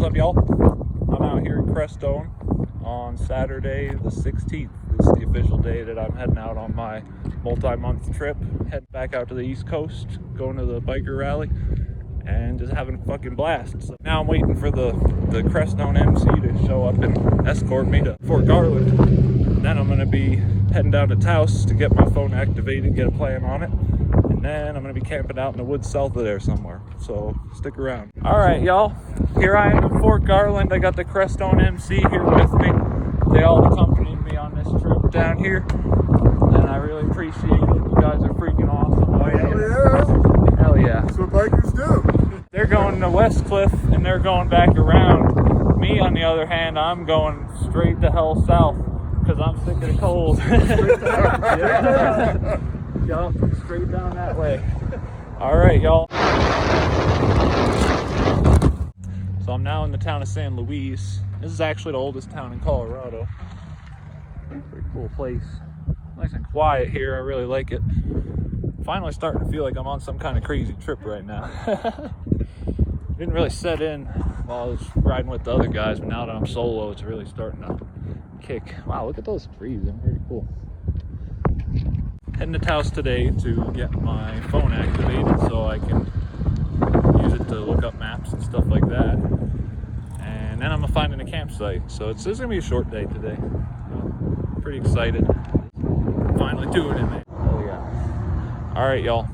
What's up, y'all? I'm out here in Crestone on Saturday the 16th. This is the official day that I'm heading out on my multi-month trip. Heading back out to the East Coast, going to the biker rally, and just having a fucking blast. So now I'm waiting for the Crestone MC to show up and escort me to Fort Garland. Then I'm going to be heading down to Taos to get my phone activated, get a plan on it. And then I'm going to be camping out in the woods south of there somewhere. So stick around. All right, y'all. Here I am in Fort Garland. I got the Crestone MC here with me. They all accompanied me on this trip down here. And I really appreciate it. You guys are freaking awesome. Oh, yeah. Hell yeah. That's what bikers do. They're going to West Cliff and they're going back around. Me, on the other hand, I'm going straight the hell south because I'm sick of the cold. Yeah. Yup, straight down that way. All right, y'all. So I'm now in the town of San Luis. This is actually the oldest town in Colorado. Pretty cool place. Nice and quiet here. I really like it. Finally starting to feel like I'm on some kind of crazy trip right now. Didn't really set in while I was riding with the other guys, but now that I'm solo, it's really starting to kick. Wow, look at those trees. They're pretty cool. Heading to Taos today to get my phone activated so I can use it to look up maps and stuff like that. And then I'm gonna find a campsite. So it's gonna be a short day today. Pretty excited. Finally doing it, man. Oh yeah. All right, y'all.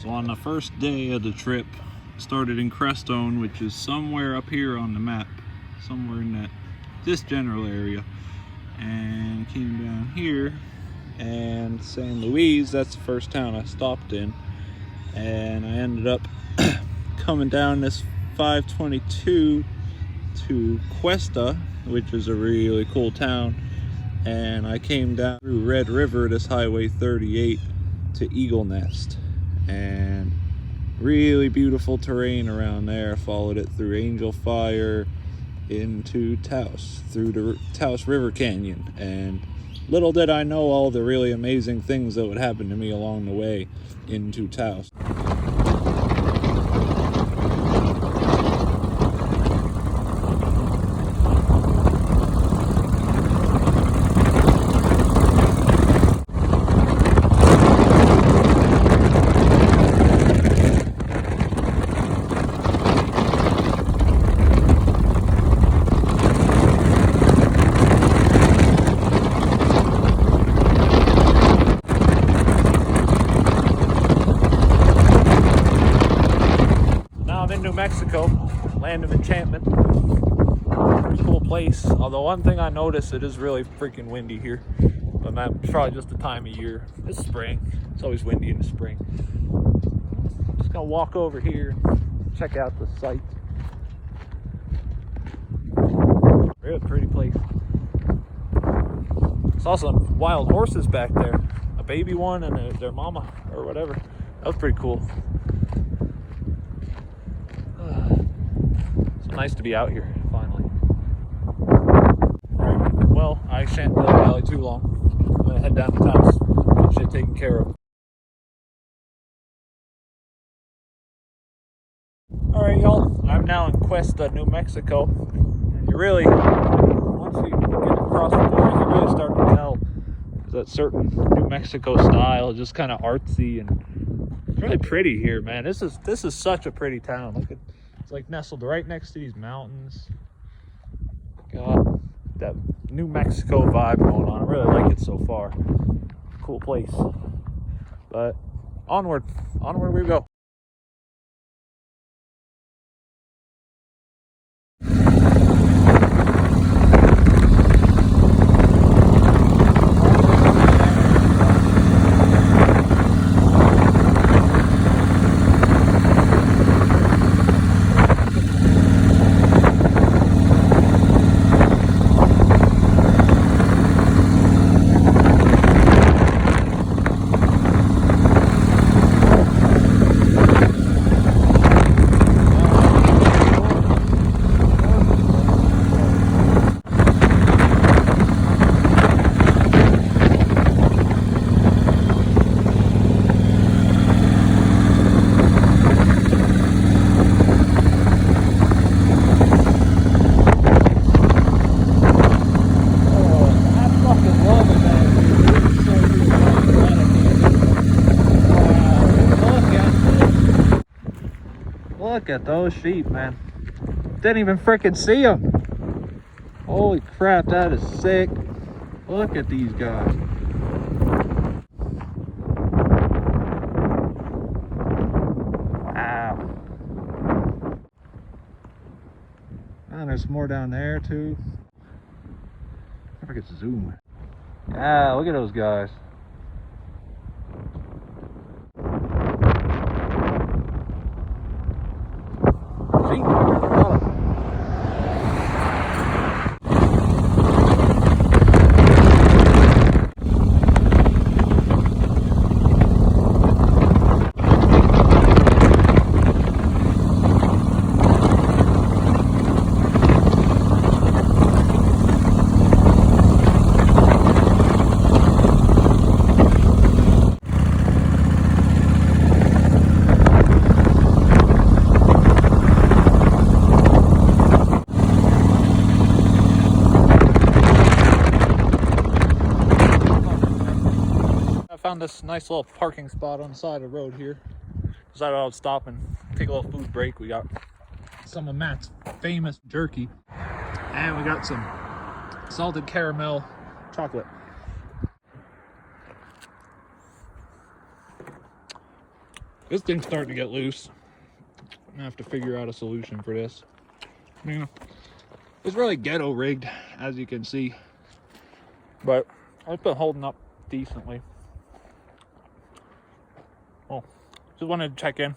So on the first day of the trip, started in Crestone, which is somewhere up here on the map, somewhere in this general area, and came down here, and San Luis, that's the first town I stopped in, and I ended up coming down this 522 to Cuesta, which is a really cool town, and I came down through Red River, this Highway 38, to Eagle Nest. And really beautiful terrain around there. Followed it through Angel Fire into Taos, through the Taos River Canyon, and little did I know all the really amazing things that would happen to me along the way into Taos. Mexico, land of Enchantment. Pretty cool place. Although one thing I noticed, it is really freaking windy here. But that's probably just the time of year. It's spring. It's always windy in the spring. Just gonna walk over here and check out the site. Really pretty place. Saw some wild horses back there. A baby one and their mama or whatever. That was pretty cool. Nice to be out here, finally. Alright, well, I shan't be in the valley too long. I'm gonna head down to Taos, get shit taken care of. Alright, y'all, I'm now in Cuesta, New Mexico. And you really, once you get across the border, you really start to tell that certain New Mexico style, just kind of artsy and it's really pretty here, man. This is such a pretty town. Look at. It's like nestled right next to these mountains. Got that New Mexico vibe going on. I really like it so far. Cool place. But onward we go. Look at those sheep, man. Didn't even freaking see them. Holy crap, that is sick. Look at these guys. Wow. And there's more down there too. If I could zoom. Yeah, look at those guys. Found this nice little parking spot on the side of the road here. Decided I would stop and take a little food break. We got some of Matt's famous jerky, and we got some salted caramel chocolate. This thing's starting to get loose. I'm gonna have to figure out a solution for this. You know, it's really ghetto rigged, as you can see, but it's been holding up decently. Oh, just wanted to check in.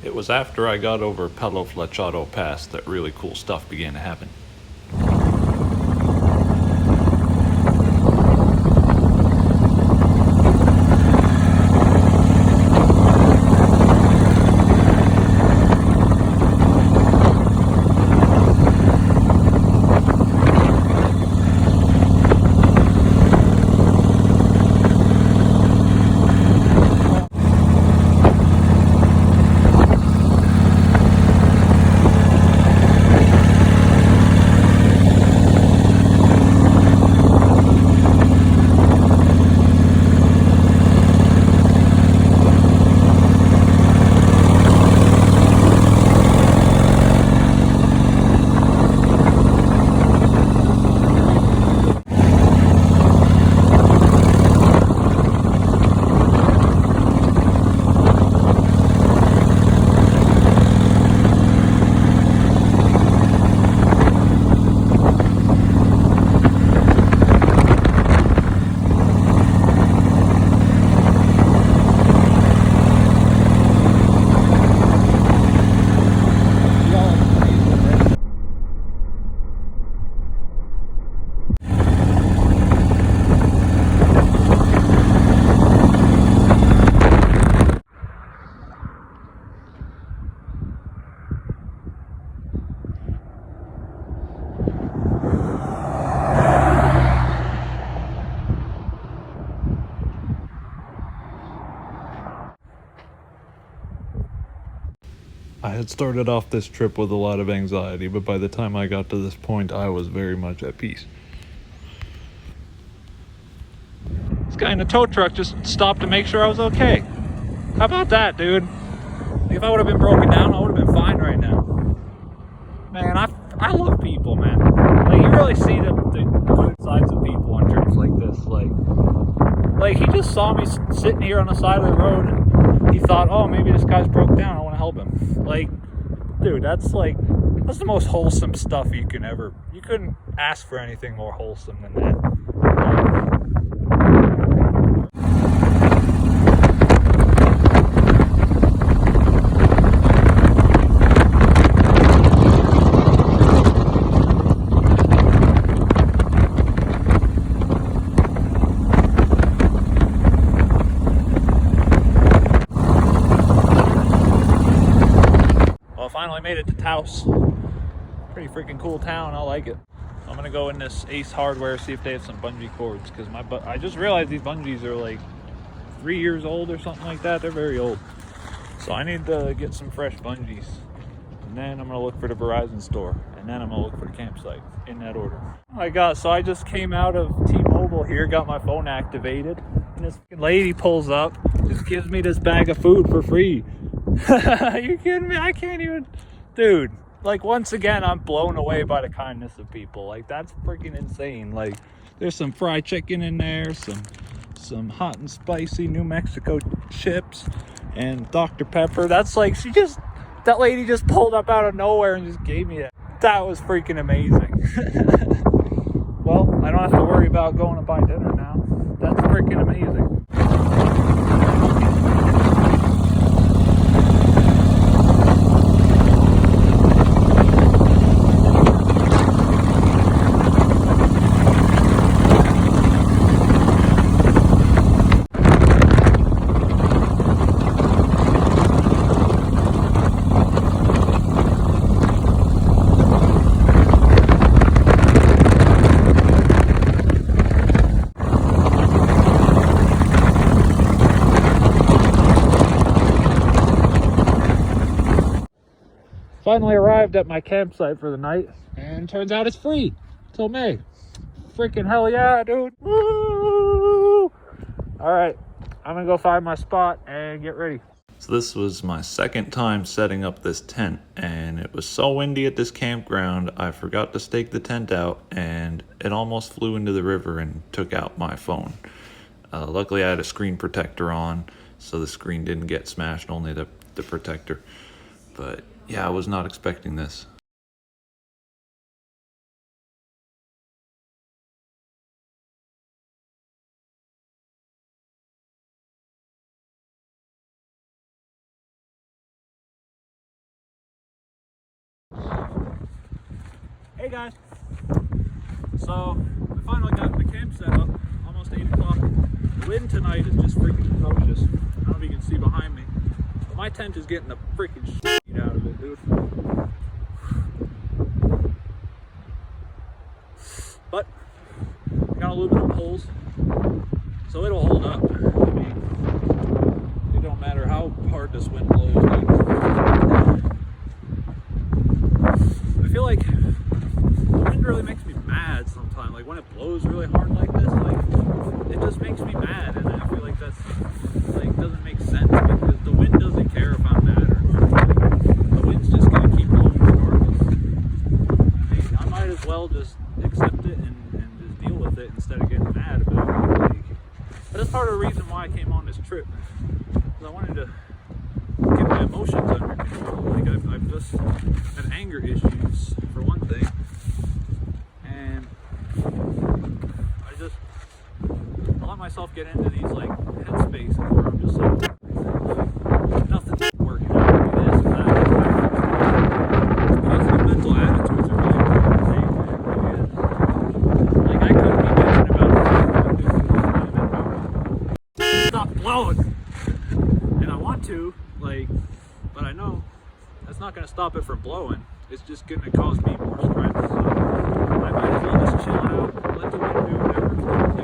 It was after I got over Palo Flachado Pass that really cool stuff began to happen. I had started off this trip with a lot of anxiety, but by the time I got to this point, I was very much at peace. This guy in a tow truck just stopped to make sure I was okay. How about that, dude? If I would have been broken down, I would have been fine right now. Man, I love people, man. Like, you really see the good sides of people on trips like this. Like he just saw me sitting here on the side of the road, and he thought, oh, maybe this guy's broke down, I want to help him. Like, dude, that's the most wholesome stuff you couldn't ask for anything more wholesome than that. Finally made it to Taos. Pretty freaking cool town. I like it. I'm gonna go in this Ace Hardware, see if they have some bungee cords, because I just realized these bungees are like 3 years old or something like that. They're very old, so I need to get some fresh bungees, and then I'm gonna look for the Verizon store, and then I'm gonna look for the campsite, in that order. So I just came out of T-Mobile here, got my phone activated, and this lady pulls up, just gives me this bag of food for free. Are you kidding me? I can't even, dude. Like, once again, I'm blown away by the kindness of people. Like, that's freaking insane. Like, there's some fried chicken in there, some hot and spicy New Mexico chips, and Dr. Pepper. That's like, that lady just pulled up out of nowhere and just gave me it. That was freaking amazing. Well, I don't have to worry about going to buy dinner now. That's freaking amazing. Finally arrived at my campsite for the night, and turns out it's free till May. Freaking hell yeah, dude. Woo! Alright, I'm gonna go find my spot and get ready. So this was my second time setting up this tent, and it was so windy at this campground, I forgot to stake the tent out, and it almost flew into the river and took out my phone. Luckily I had a screen protector on, so the screen didn't get smashed, only the protector. But yeah, I was not expecting this. Hey guys! So, I finally got the camp set up, almost 8 o'clock. The wind tonight is just freaking atrocious. I don't know if you can see behind me, but my tent is getting the freaking shit out of it, dude. But I got aluminum poles, so it'll hold up. I mean, it don't matter how hard this wind blows. I feel like the wind really makes me mad sometimes. Like when it blows really hard like this, like it just makes me mad, and I feel like that's like doesn't make sense because the wind doesn't care if I'm mad or not. Like, the wind's just gonna keep blowing regardless. I mean, I might as well just accept it and just deal with it instead of getting mad about it. Like, but that's part of the reason why I came on this trip, because I wanted to get my emotions under control. Like I've just had anger issues for one thing, and I let myself get into these like headspaces where I'm just like nothing's working out, like this and that. Positive mental attitudes are really important thing, man. Like I couldn't be bitching about stop blowing, and I want to, like, but I know that's not going to stop it from blowing. It's just going to cause me more stress. So I might as well just chill out, let the wind do whatever it's going to do.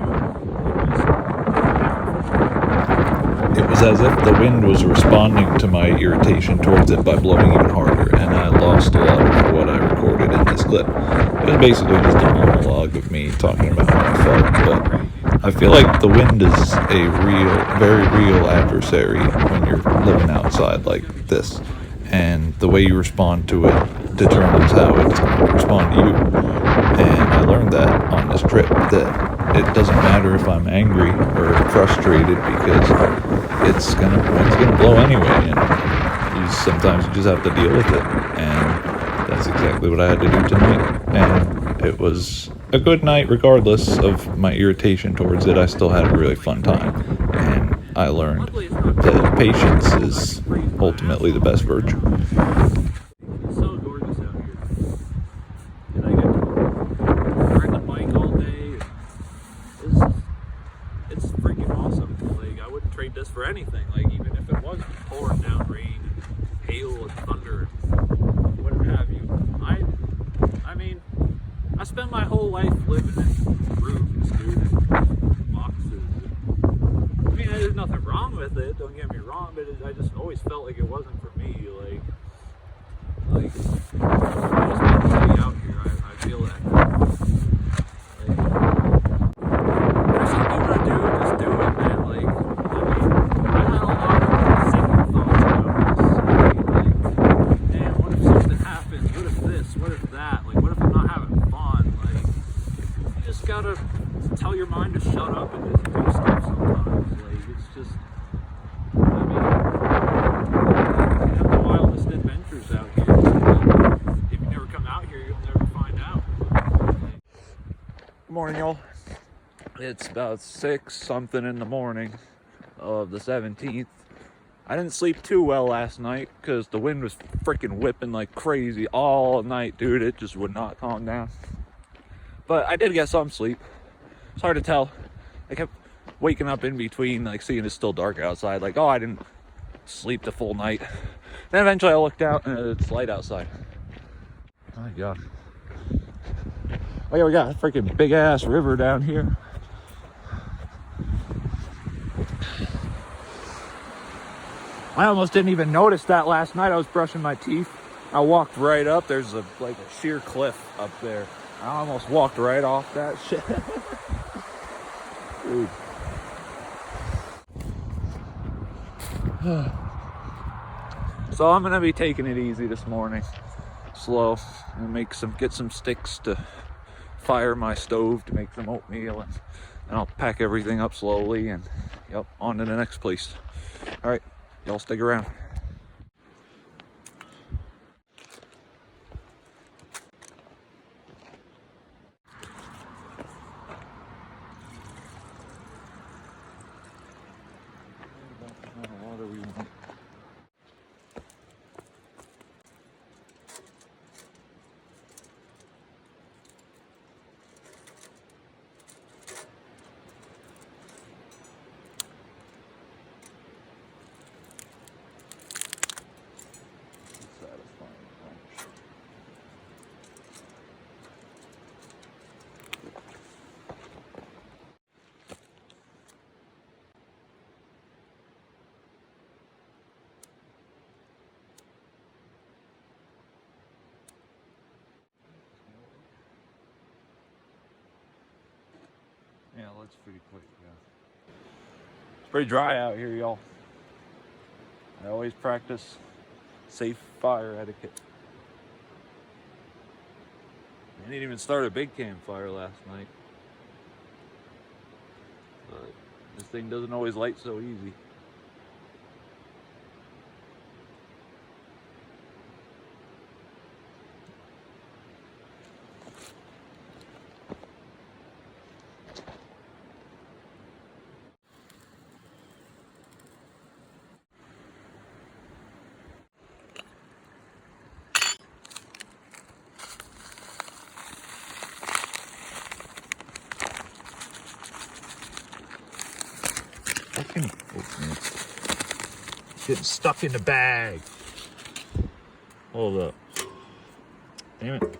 was as if the wind was responding to my irritation towards it by blowing even harder, and I lost a lot of what I recorded in this clip. It was basically just a monologue of me talking about how I felt, but I feel like the wind is a very real adversary when you're living outside like this, and the way you respond to it determines how it's going to respond to you. And I learned that on this trip, that it doesn't matter if I'm angry or frustrated, because wind's gonna blow anyway, and sometimes you just have to deal with it. And that's exactly what I had to do tonight. And it was a good night regardless of my irritation towards it. I still had a really fun time, and I learned that patience is ultimately the best virtue. It's so gorgeous out here. And I get to ride the bike all day. It's freaking awesome. Like, I wouldn't trade this for anything. Like, even if it was pouring down rain, hail, and thunder, and what have you. I mean, I spent my whole life living in rooms, dude, and boxes. I mean, there's nothing wrong with it, don't get me wrong, but I just always felt like it wasn't for me. Like, I just need to be out here. I feel that. Like, there's something you want to do, just do it, man. Like, I had a lot of second thoughts about this. Like, man, what if something happens? What if this? What if that? Like, what if I'm not having fun? Like, you just gotta tell your mind to shut up and just do stuff sometimes. Like, it's just, I mean, you have the wildest adventures out here. If you never come out here, you'll never find out. Good morning, y'all. It's about 6-something in the morning of the 17th. I didn't sleep too well last night because the wind was freaking whipping like crazy all night, dude. It just would not calm down. But I did get some sleep. It's hard to tell. I kept waking up in between, like seeing it's still dark outside. Like, oh, I didn't sleep the full night. Then eventually I looked out and it's light outside. Oh my god. Oh yeah, we got a freaking big ass river down here. I almost didn't even notice that last night. I was brushing my teeth. I walked right up. There's a sheer cliff up there. I almost walked right off that shit. Dude. So I'm gonna be taking it easy this morning. Slow. And get some sticks to fire my stove to make some oatmeal, and I'll pack everything up slowly and yep, on to the next place. All right, y'all stick around. Yeah, that's pretty quick, yeah. It's pretty dry out here, y'all. I always practice safe fire etiquette. I didn't even start a big campfire last night. But this thing doesn't always light so easy. Getting stuck in the bag. Hold up. Damn it.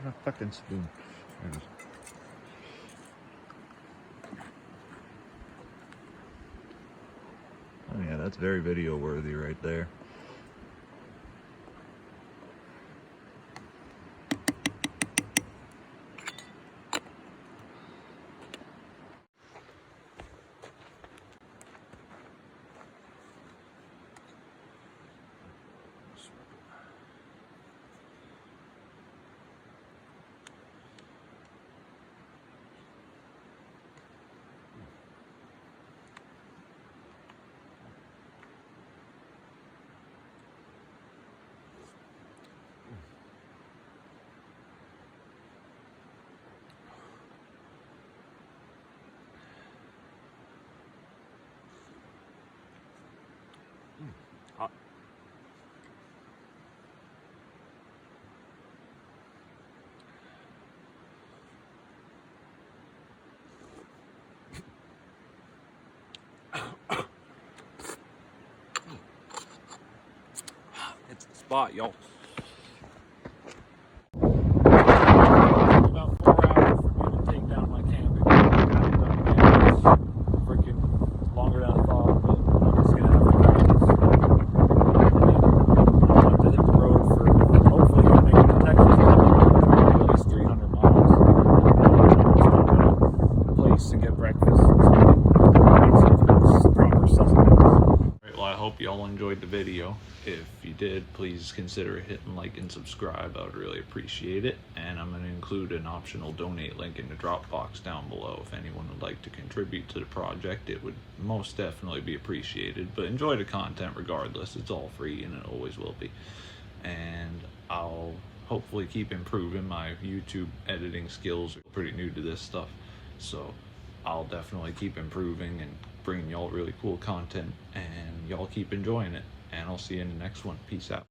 A fucking spoon. There it is. Oh yeah, that's very video worthy right there. Hot. It's the spot, y'all. About 4 hours for me to take down my camping. Freaking longer than I thought, but I'm just gonna have to grind this. I'll have to hit the road for hopefully gonna make it to Texas. At least 300 miles. Stop at a place and get breakfast. Proper sustenance. Well, I hope y'all enjoyed the video. If you did, please consider hitting like and subscribe. I would really appreciate it. And I'm going to include an optional donate link in the Dropbox down below. If anyone would like to contribute to the project, it would most definitely be appreciated. But enjoy the content regardless. It's all free and it always will be. And I'll hopefully keep improving. My YouTube editing skills are pretty new to this stuff. So I'll definitely keep improving and bringing y'all really cool content, and y'all keep enjoying it, and I'll see you in the next one. Peace out.